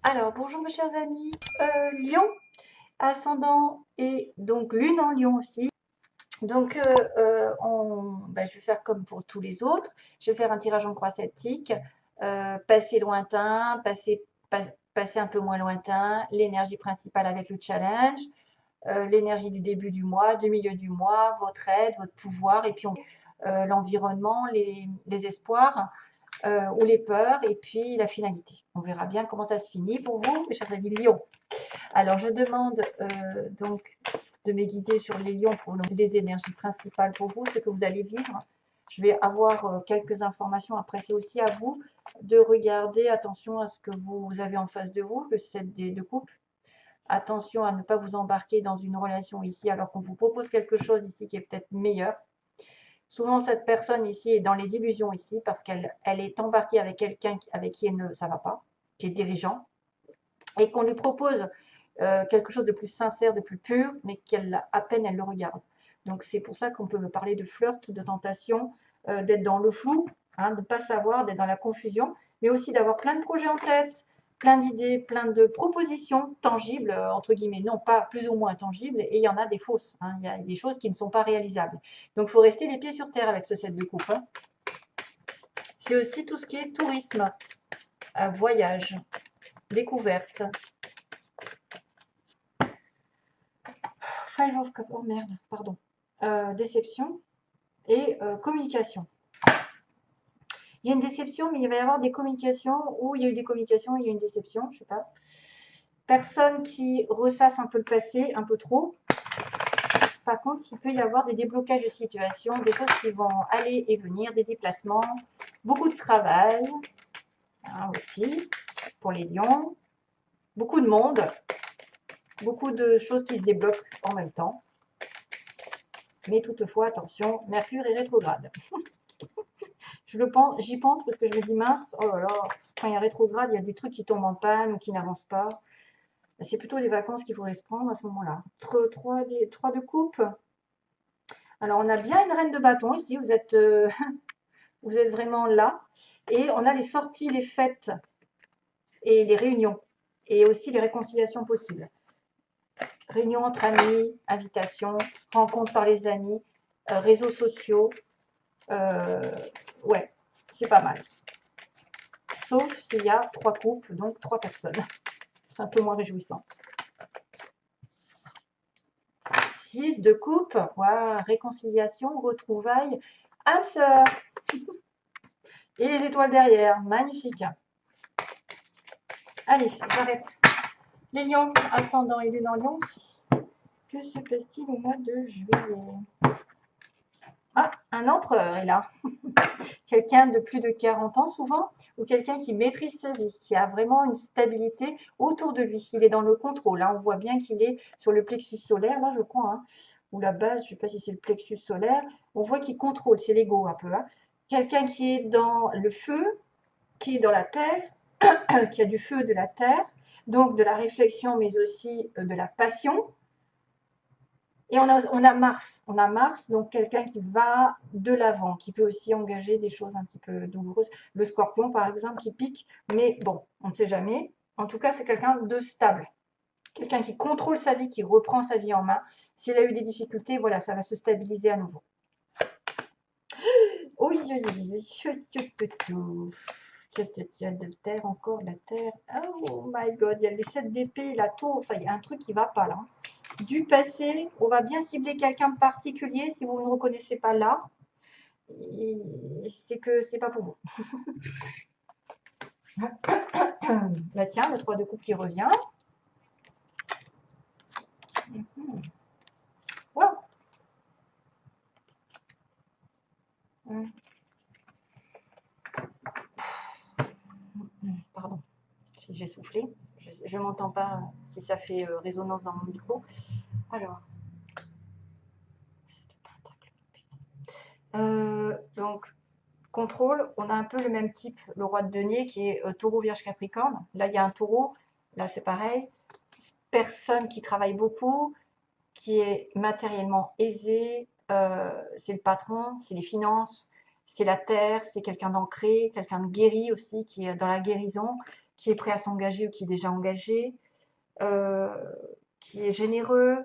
Alors, bonjour mes chers amis. Lion, ascendant et donc lune en Lion aussi. Donc, je vais faire comme pour tous les autres. Je vais faire un tirage en croix celtique, passé lointain, passé un peu moins lointain, l'énergie principale avec le challenge, l'énergie du début du mois, du milieu du mois, votre aide, votre pouvoir, et puis l'environnement, les espoirs ou les peurs, et puis la finalité. On verra bien comment ça se finit pour vous, mes chers amis Lions. Alors, je demande donc de me guider sur les lions pour les énergies principales pour vous, ce que vous allez vivre. Je vais avoir quelques informations. Après, c'est aussi à vous de regarder, attention à ce que vous avez en face de vous, le 7 de coupe. Attention à ne pas vous embarquer dans une relation ici alors qu'on vous propose quelque chose ici qui est peut-être meilleur. Souvent, cette personne ici est dans les illusions ici parce qu'elle est embarquée avec quelqu'un avec qui ça ne va pas, qui est dirigeant, et qu'on lui propose quelque chose de plus sincère, de plus pur, mais à peine elle le regarde. Donc c'est pour ça qu'on peut parler de flirt, de tentation, d'être dans le flou, de ne pas savoir, d'être dans la confusion, mais aussi d'avoir plein de projets en tête, plein d'idées, plein de propositions tangibles, entre guillemets, non pas plus ou moins tangibles, et il y en a des fausses, il y a des choses qui ne sont pas réalisables. Donc il faut rester les pieds sur terre avec ce set de coupe. C'est aussi tout ce qui est tourisme, voyage, découverte. Five of Cups, oh merde, pardon. Déception et communication. Il y a une déception, mais il va y avoir des communications où il y a eu des communications, il y a une déception, je sais pas. Personne qui ressasse un peu le passé, un peu trop. Par contre, il peut y avoir des déblocages de situation, des choses qui vont aller et venir, des déplacements, beaucoup de travail aussi pour les lions, beaucoup de monde, beaucoup de choses qui se débloquent en même temps. Mais toutefois, attention, Mercure est rétrograde. J'y pense parce que je me dis mince, oh là là, quand il y a rétrograde, il y a des trucs qui tombent en panne ou qui n'avancent pas. C'est plutôt les vacances qu'il faudrait se prendre à ce moment-là. 3 de coupe. Alors on a bien une reine de bâton ici, vous êtes vraiment là. Et on a les sorties, les fêtes et les réunions. Et aussi les réconciliations possibles. Réunions entre amis, invitations, rencontres par les amis, réseaux sociaux. Ouais, c'est pas mal. Sauf s'il y a 3 couples, donc 3 personnes. C'est un peu moins réjouissant. 6 de coupe, voilà, réconciliation, retrouvailles, âme sœur. Et les étoiles derrière, magnifique. Allez, j'arrête. Les lions, ascendant et lune en lion. Que se passe-t-il au mois de juillet? Ah, un empereur est là. Quelqu'un de plus de 40 ans souvent, ou quelqu'un qui maîtrise sa vie, qui a vraiment une stabilité autour de lui. Il est dans le contrôle. Là, on voit bien qu'il est sur le plexus solaire, là, je crois, ou la base, je ne sais pas si c'est le plexus solaire. On voit qu'il contrôle, c'est l'ego un peu. Quelqu'un qui est dans le feu, qui est dans la terre, qui a du feu de la terre, donc de la réflexion, mais aussi de la passion. Et on a Mars, donc quelqu'un qui va de l'avant, qui peut aussi engager des choses un petit peu douloureuses. Le scorpion, par exemple, qui pique, mais bon, on ne sait jamais. En tout cas, c'est quelqu'un de stable. Quelqu'un qui contrôle sa vie, qui reprend sa vie en main. S'il a eu des difficultés, voilà, ça va se stabiliser à nouveau. Oui, de terre, encore la terre. Oh my god, il y a les 7 d'épée, la tour, ça, il y a un truc qui va pas là. Du passé, on va bien cibler quelqu'un de particulier si vous ne reconnaissez pas là. C'est que c'est pas pour vous. Là tiens, le 3 de coupe qui revient. Wow. Pardon, si j'ai soufflé. Je ne m'entends pas si ça fait résonance dans mon micro. Alors. Donc, contrôle, on a un peu le même type, le roi de denier qui est taureau, vierge, capricorne. Là, il y a un taureau, là c'est pareil. Personne qui travaille beaucoup, qui est matériellement aisé, c'est le patron, c'est les finances, c'est la terre, c'est quelqu'un d'ancré, quelqu'un de guéri aussi, qui est dans la guérison, qui est prêt à s'engager ou qui est déjà engagé, euh, qui est généreux,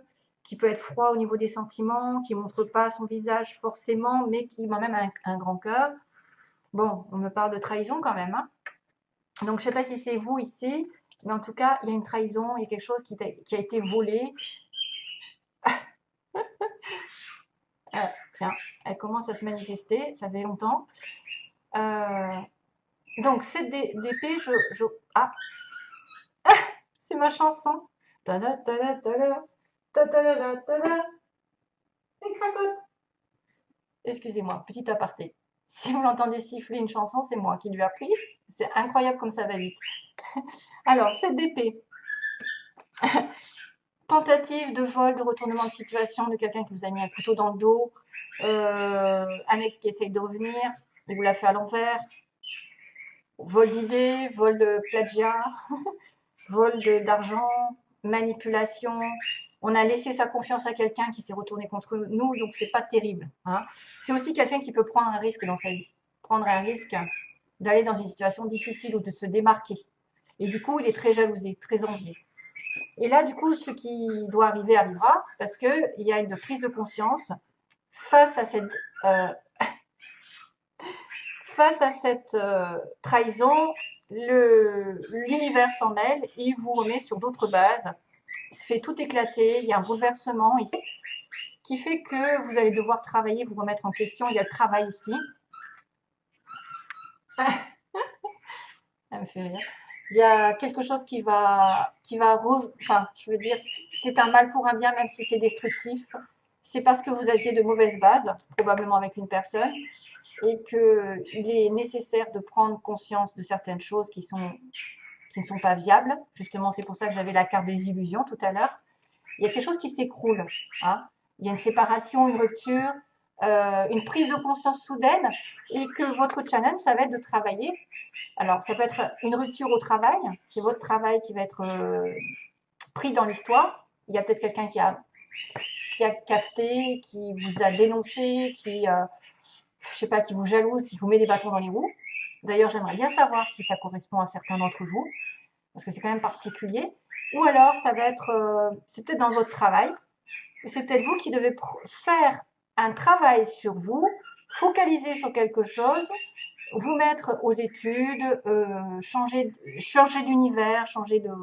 qui peut être froid au niveau des sentiments, qui montre pas son visage forcément, mais qui a même un grand cœur. Bon, on me parle de trahison quand même, hein. Donc, je sais pas si c'est vous ici, mais en tout cas, il y a une trahison, il y a quelque chose qui a été volé. Tiens, elle commence à se manifester, ça fait longtemps. Donc, cette d'épée, ah, c'est ma chanson. Tada, tada, tada, tada, tada, les cracottes. Excusez-moi, petit aparté. Si vous l'entendez siffler une chanson, c'est moi qui lui ai appris. C'est incroyable comme ça va vite. Alors, cette d'épée. Tentative de vol, de retournement de situation de quelqu'un qui vous a mis un couteau dans le dos. Un ex qui essaye de revenir, il vous l'a fait à l'envers. Vol d'idées, vol de plagiat, vol d'argent, manipulation. On a laissé sa confiance à quelqu'un qui s'est retourné contre nous, donc c'est pas terrible, hein. C'est aussi quelqu'un qui peut prendre un risque dans sa vie, prendre un risque d'aller dans une situation difficile ou de se démarquer. Et du coup, il est très jalousé, très envié. Et là, du coup, ce qui doit arriver arrivera, parce qu'il y a une prise de conscience face à cette, trahison. L'univers s'en mêle et il vous remet sur d'autres bases. Il se fait tout éclater, il y a un bouleversement ici qui fait que vous allez devoir travailler, vous remettre en question. Il y a le travail ici. Ça me fait rire. Il y a quelque chose enfin, je veux dire, c'est un mal pour un bien, même si c'est destructif. C'est parce que vous aviez de mauvaises bases, probablement avec une personne, et qu'il est nécessaire de prendre conscience de certaines choses qui ne sont pas viables. Justement, c'est pour ça que j'avais la carte des illusions tout à l'heure. Il y a quelque chose qui s'écroule, hein. Il y a une séparation, une rupture, une prise de conscience soudaine, et que votre challenge, ça va être de travailler. Alors, ça peut être une rupture au travail, c'est votre travail qui va être pris dans l'histoire. Il y a peut-être quelqu'un qui a cafeté, qui vous a dénoncé, je sais pas, qui vous jalouse, qui vous met des bâtons dans les roues. D'ailleurs, j'aimerais bien savoir si ça correspond à certains d'entre vous, parce que c'est quand même particulier. Ou alors, ça va être, c'est peut-être dans votre travail, c'est peut-être vous qui devez faire un travail sur vous, focaliser sur quelque chose, vous mettre aux études, changer d'univers,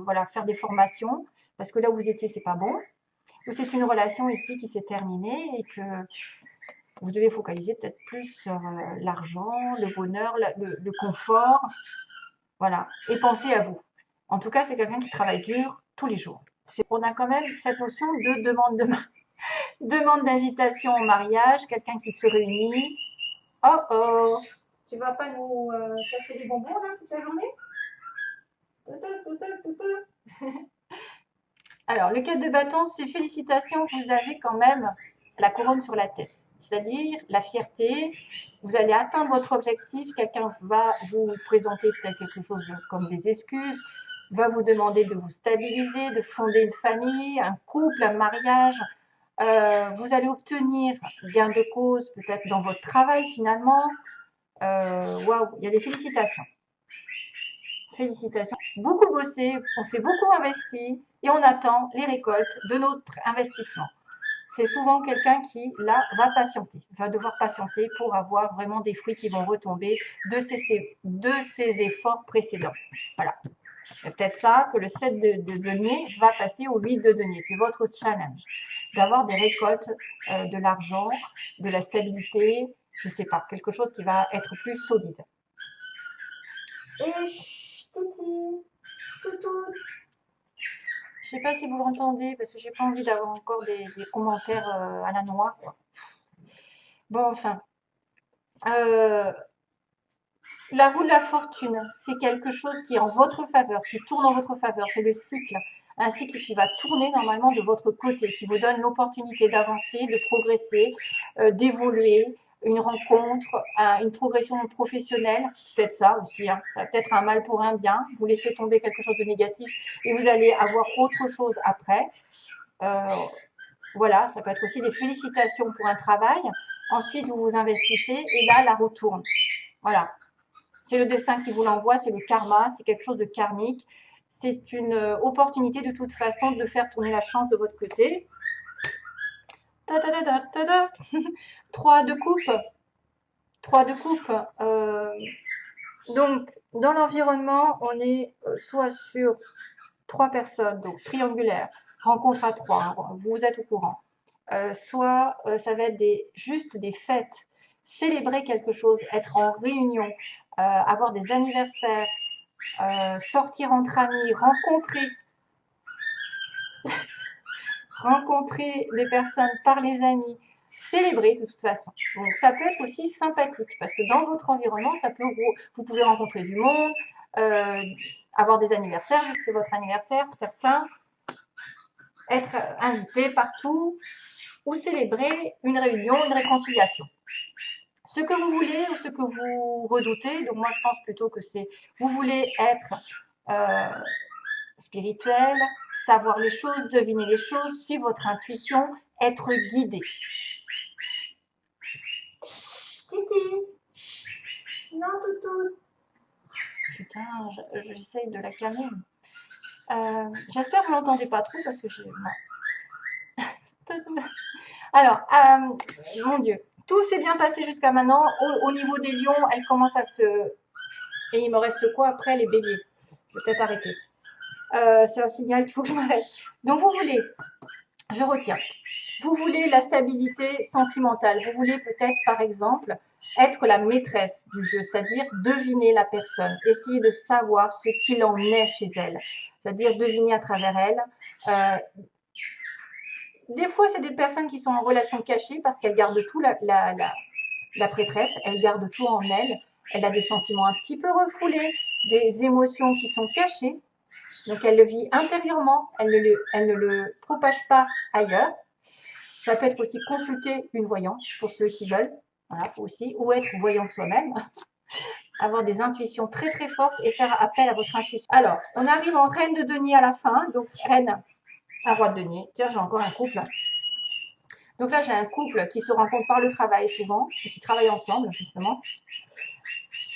voilà, faire des formations, parce que là où vous étiez, c'est pas bon. Ou c'est une relation ici qui s'est terminée et que vous devez focaliser peut-être plus sur l'argent, le bonheur, le confort, voilà, et penser à vous. En tout cas, c'est quelqu'un qui travaille dur tous les jours. On a quand même cette notion de demande d'invitation au mariage, quelqu'un qui se réunit. Oh oh, tu vas pas nous casser les bonbons là toute la journée? Alors, le 4 de bâton, c'est félicitations, vous avez quand même la couronne sur la tête. C'est-à-dire la fierté, vous allez atteindre votre objectif, quelqu'un va vous présenter peut-être quelque chose comme des excuses, va vous demander de vous stabiliser, de fonder une famille, un couple, un mariage. Vous allez obtenir gain de cause peut-être dans votre travail finalement. Waouh, il y a des félicitations. Félicitations. Beaucoup bossé, on s'est beaucoup investi et on attend les récoltes de notre investissement. C'est souvent quelqu'un qui, là, va patienter, va devoir patienter pour avoir vraiment des fruits qui vont retomber de ses efforts précédents. Voilà. C'est peut-être ça que le 7 de denier va passer au 8 de denier. C'est votre challenge. D'avoir des récoltes, de l'argent, de la stabilité, je ne sais pas, quelque chose qui va être plus solide. Et toutou, toutou. Je ne sais pas si vous l'entendez parce que j'ai pas envie d'avoir encore des commentaires à la noix, quoi. Bon, enfin. La roue de la fortune, c'est quelque chose qui est en votre faveur, qui tourne en votre faveur. C'est le cycle. Un cycle qui va tourner normalement de votre côté, qui vous donne l'opportunité d'avancer, de progresser, d'évoluer, une rencontre, une progression professionnelle. Peut-être ça aussi, hein. Ça va peut-être un mal pour un bien. Vous laissez tomber quelque chose de négatif et vous allez avoir autre chose après. Voilà, ça peut être aussi des félicitations pour un travail. Ensuite, vous vous investissez et là, la roue tourne. Voilà. C'est le destin qui vous l'envoie, c'est le karma, c'est quelque chose de karmique. C'est une opportunité de toute façon de faire tourner la chance de votre côté. Ta -ta -ta -ta -ta -ta. 3 de coupe. 3 de coupe. Donc, dans l'environnement, on est soit sur 3 personnes, donc triangulaire, rencontre à 3, vous êtes au courant. Soit ça va être juste des fêtes, célébrer quelque chose, être en réunion, avoir des anniversaires, sortir entre amis, rencontrer des personnes par les amis, célébrer de toute façon. Donc ça peut être aussi sympathique parce que dans votre environnement, ça peut vous pouvez rencontrer du monde, avoir des anniversaires, vu que c'est votre anniversaire, certains, être invité partout ou célébrer une réunion, une réconciliation. Ce que vous voulez ou ce que vous redoutez, donc moi je pense plutôt que c'est vous voulez être spirituel, savoir les choses, deviner les choses, suivre votre intuition, être guidé. Titi, non toutou. Putain, j'essaye de la calmer. J'espère que vous l'entendez pas trop parce que je... Alors, mon Dieu, tout s'est bien passé jusqu'à maintenant. Au niveau des lions, elle commence à se... Et il me reste quoi après? Les béliers. Je vais peut-être arrêter. C'est un signal qu'il faut que je m'arrête. Donc, vous voulez, je retiens, vous voulez la stabilité sentimentale. Vous voulez peut-être, par exemple, être la maîtresse du jeu, c'est-à-dire deviner la personne, essayer de savoir ce qu'il en est chez elle, c'est-à-dire deviner à travers elle. Des fois, c'est des personnes qui sont en relation cachée parce qu'elles gardent tout, la prêtresse, elle garde tout en elle. Elle a des sentiments un petit peu refoulés, des émotions qui sont cachées. Donc, elle le vit intérieurement, elle ne le propage pas ailleurs. Ça peut être aussi consulter une voyante pour ceux qui veulent, voilà, aussi, ou être voyante soi-même, avoir des intuitions très très fortes et faire appel à votre intuition. Alors, on arrive en reine de denier à la fin, donc reine à roi de denier. Tiens, j'ai encore un couple. Donc là, j'ai un couple qui se rencontre par le travail souvent, et qui travaille ensemble, justement.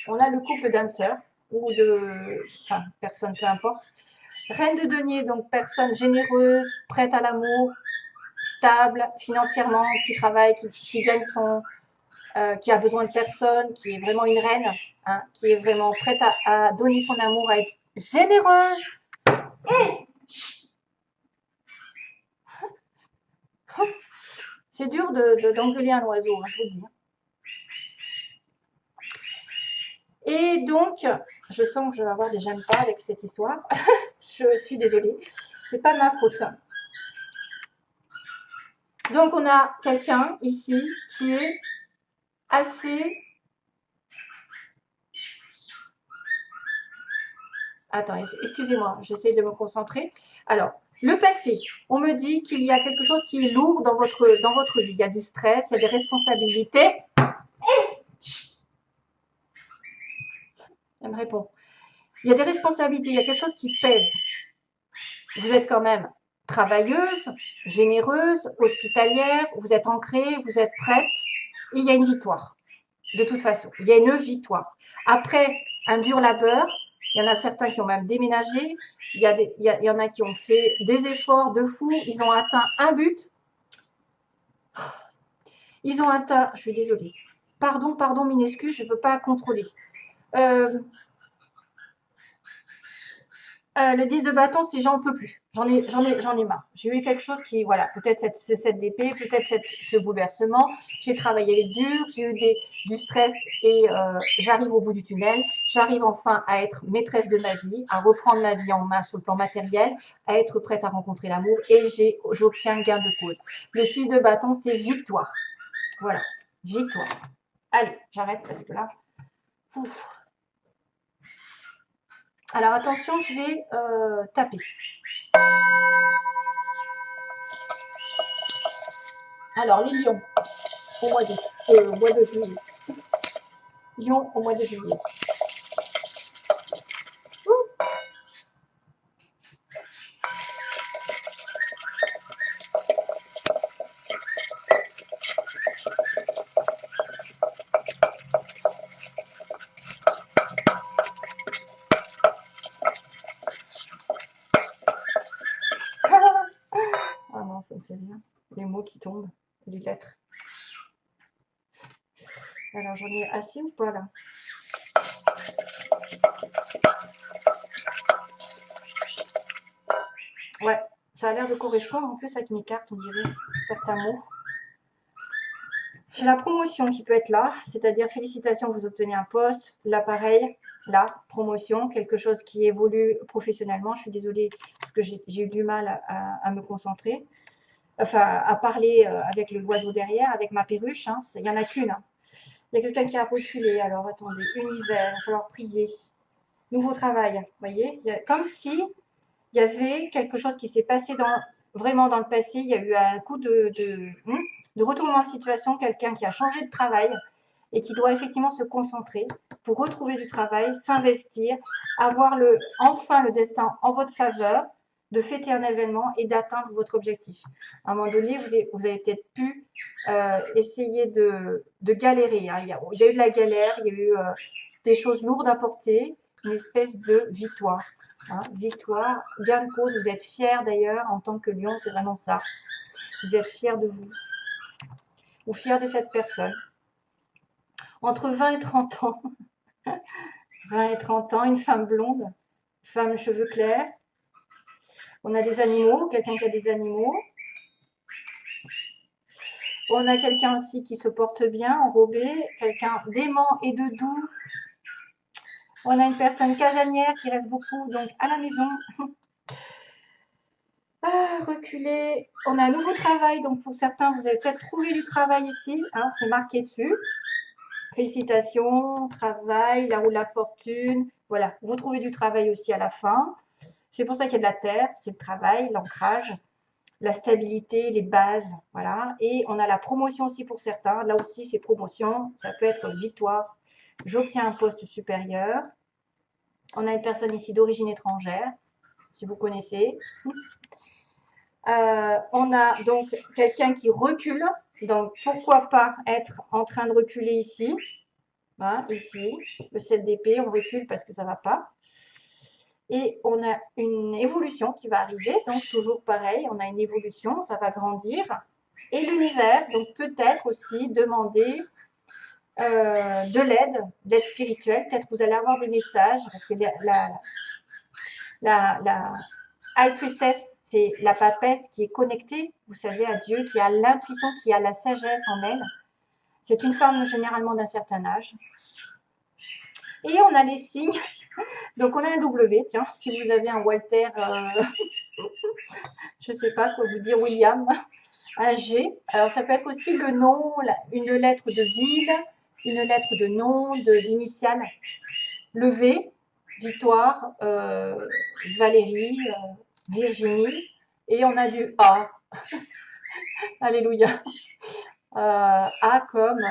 On a le couple d'âmes sœurs, ou de... Enfin, personne, peu importe. Reine de denier, donc personne généreuse, prête à l'amour, stable financièrement, qui travaille, qui gagne son... qui a besoin de personne, qui est vraiment une reine, hein, qui est vraiment prête à donner son amour, à être généreuse. Hey, c'est dur d'engueuler un oiseau, hein, je vous le dis. Et donc, je sens que je vais avoir des j'aime pas avec cette histoire. Je suis désolée. C'est pas ma faute. Donc, on a quelqu'un ici qui est assez... Attends, excusez-moi, j'essaie de me concentrer. Alors, le passé, on me dit qu'il y a quelque chose qui est lourd dans votre vie. Il y a du stress, il y a des responsabilités. Elle me répond. Il y a des responsabilités, il y a quelque chose qui pèse. Vous êtes quand même travailleuse, généreuse, hospitalière, vous êtes ancrée, vous êtes prête. Et il y a une victoire. De toute façon, il y a une victoire. Après un dur labeur, il y en a certains qui ont même déménagé, il y en a qui ont fait des efforts de fou, ils ont atteint un but. Ils ont atteint, je suis désolée, pardon, mine excuse, je ne peux pas contrôler. Le 10 de bâton, c'est j'en peux plus. J'en ai marre. J'ai eu quelque chose qui, voilà, peut-être cette d'épée, peut-être ce bouleversement. J'ai travaillé dur, j'ai eu du stress et j'arrive au bout du tunnel. J'arrive enfin à être maîtresse de ma vie, à reprendre ma vie en main sur le plan matériel, à être prête à rencontrer l'amour et j'obtiens gain de cause. Le 6 de bâton, c'est victoire. Voilà, victoire. Allez, j'arrête parce que là, ouf. Alors attention, je vais taper. Alors, les lions, au mois de juillet. Lion au mois de juillet. fait rien. Les mots qui tombent, les lettres. Alors, j'en ai assez ou pas, là? Ouais, ça a l'air de correspondre en plus avec mes cartes, on dirait, certains mots. J'ai la promotion qui peut être là, c'est-à-dire félicitations, vous obtenez un poste. Là, pareil, là, promotion, quelque chose qui évolue professionnellement. Je suis désolée parce que j'ai eu du mal à me concentrer, enfin, à parler avec l'oiseau derrière, avec ma perruche. Hein. Il n'y en a qu'une. Hein. Il y a quelqu'un qui a reculé. Alors, attendez, univers, il va falloir prier. Nouveau travail, vous voyez, comme si il y avait quelque chose qui s'est passé vraiment dans le passé. Il y a eu un coup de retournement de situation, quelqu'un qui a changé de travail et qui doit effectivement se concentrer pour retrouver du travail, s'investir, avoir enfin le destin en votre faveur, de fêter un événement et d'atteindre votre objectif. À un moment donné, vous avez peut-être pu essayer de galérer. Hein. Il y a eu de la galère, il y a eu des choses lourdes à porter, une espèce de victoire. Hein. Victoire, gain de cause, vous êtes fiers d'ailleurs en tant que lion, c'est vraiment ça. Vous êtes fiers de vous ou fiers de cette personne. Entre 20 et 30 ans, 20 et 30 ans, une femme blonde, femme cheveux clairs. On a des animaux, quelqu'un qui a des animaux. On a quelqu'un aussi qui se porte bien, enrobé, quelqu'un d'aimant et de doux. On a une personne casanière qui reste beaucoup donc à la maison. Ah, reculer. On a un nouveau travail, donc pour certains, vous avez peut-être trouvé du travail ici, hein, c'est marqué dessus. Félicitations, travail, la roue de la fortune. Voilà, vous trouvez du travail aussi à la fin. C'est pour ça qu'il y a de la terre, c'est le travail, l'ancrage, la stabilité, les bases. Voilà. Et on a la promotion aussi pour certains. Là aussi, c'est promotion. Ça peut être victoire. J'obtiens un poste supérieur. On a une personne ici d'origine étrangère, si vous connaissez. On a donc quelqu'un qui recule. Donc, pourquoi pas être en train de reculer ici. Hein, ici, le 7 d'épée, on recule parce que ça ne va pas. Et on a une évolution qui va arriver, donc toujours pareil, on a une évolution, ça va grandir. Et l'univers, donc peut-être aussi demander de l'aide spirituelle. Peut-être que vous allez avoir des messages, parce que la High Priestess, c'est la papesse qui est connectée, vous savez, à Dieu, qui a l'intuition, qui a la sagesse en elle. C'est une femme généralement d'un certain âge. Et on a les signes. Donc, on a un W, tiens, si vous avez un Walter, je ne sais pas quoi vous dire, William, un G. Alors, ça peut être aussi le nom, une lettre de ville, une lettre de nom, d'initiale. Le V, Victoire, Valérie, Virginie. Et on a du A. Alléluia. A comme,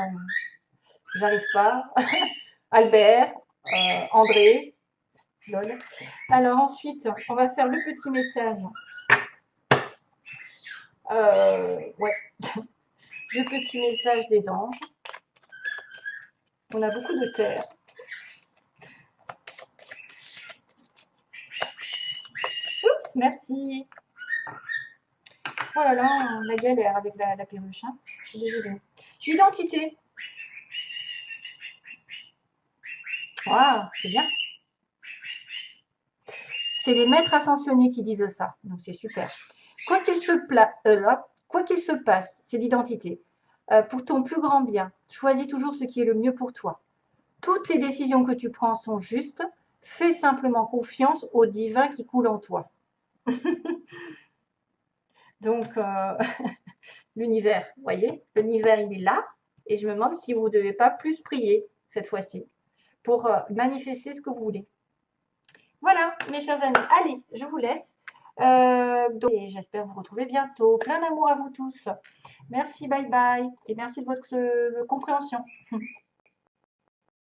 j'arrive pas, Albert, André. Lol. Alors ensuite, on va faire le petit message. Ouais. Le petit message des anges. On a beaucoup de terre. Oups, merci. Oh là là, la galère avec la perruche. Hein. Je suis désolée. Identité. Waouh, c'est bien. C'est les maîtres ascensionnés qui disent ça, donc c'est super. Quoi qu'il se passe, c'est l'identité. Pour ton plus grand bien, choisis toujours ce qui est le mieux pour toi. Toutes les décisions que tu prends sont justes. Fais simplement confiance au divin qui coule en toi. Donc, l'univers, vous voyez, l'univers, il est là. Et je me demande si vous ne devez pas plus prier cette fois-ci pour manifester ce que vous voulez. Voilà, mes chers amis. Allez, je vous laisse. Et j'espère vous retrouver bientôt. Plein d'amour à vous tous. Merci, bye bye. Et merci de votre compréhension.